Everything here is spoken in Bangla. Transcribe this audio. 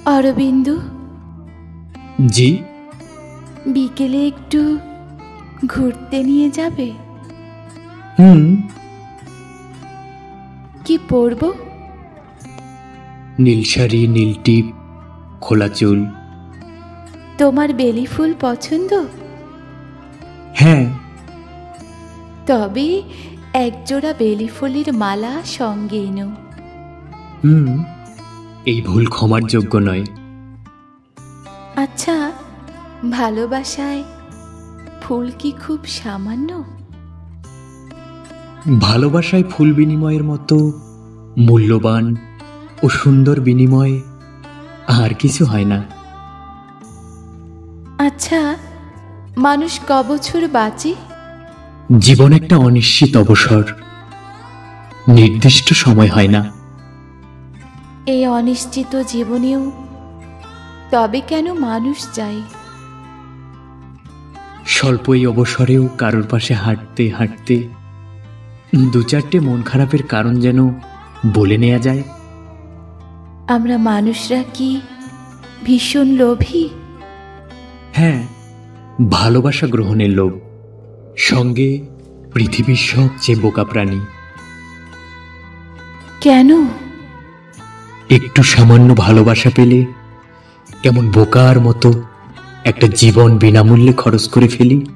অরবিন্দু, জি। বিকেলে একটু ঘুরতে নিয়ে যাবে? কি পরব? নীল শাড়ি, নীল টিপ, খোলা চুল। তোমার বেলি ফুল পছন্দ? হ্যাঁ। তবে একজোড়া বেলি ফুলের মালা সঙ্গে এনো। এই ভুল ক্ষমার যোগ্য নয়। আচ্ছা, ভালোবাসায় ফুল কি খুব সামান্য? ভালোবাসায় ফুল বিনিময়ের মতো মূল্যবান ও সুন্দর বিনিময় আর কিছু হয় না। আচ্ছা, মানুষ ক বছর বাঁচে? জীবন একটা অনিশ্চিত অবসর, নির্দিষ্ট সময় হয় না। এই অনিশ্চিত জীবনেও তবে কেন মানুষ যায়? স্বল্প এই অবসরেও কারোর পাশে হাঁটতে হাঁটতে দু চারটে মন খারাপের কারণ যেন বলে নেওয়া যায়। আমরা মানুষরা কি ভীষণ লোভী? হ্যাঁ, ভালোবাসা গ্রহণের লোভ, সঙ্গে পৃথিবীর সবচেয়ে বোকা প্রাণী। কেন? একটু সামান্য ভালোবাসা পেলে কেমন বোকার মতো একটা জীবন বিনামূল্যে খরচ করে ফেলি।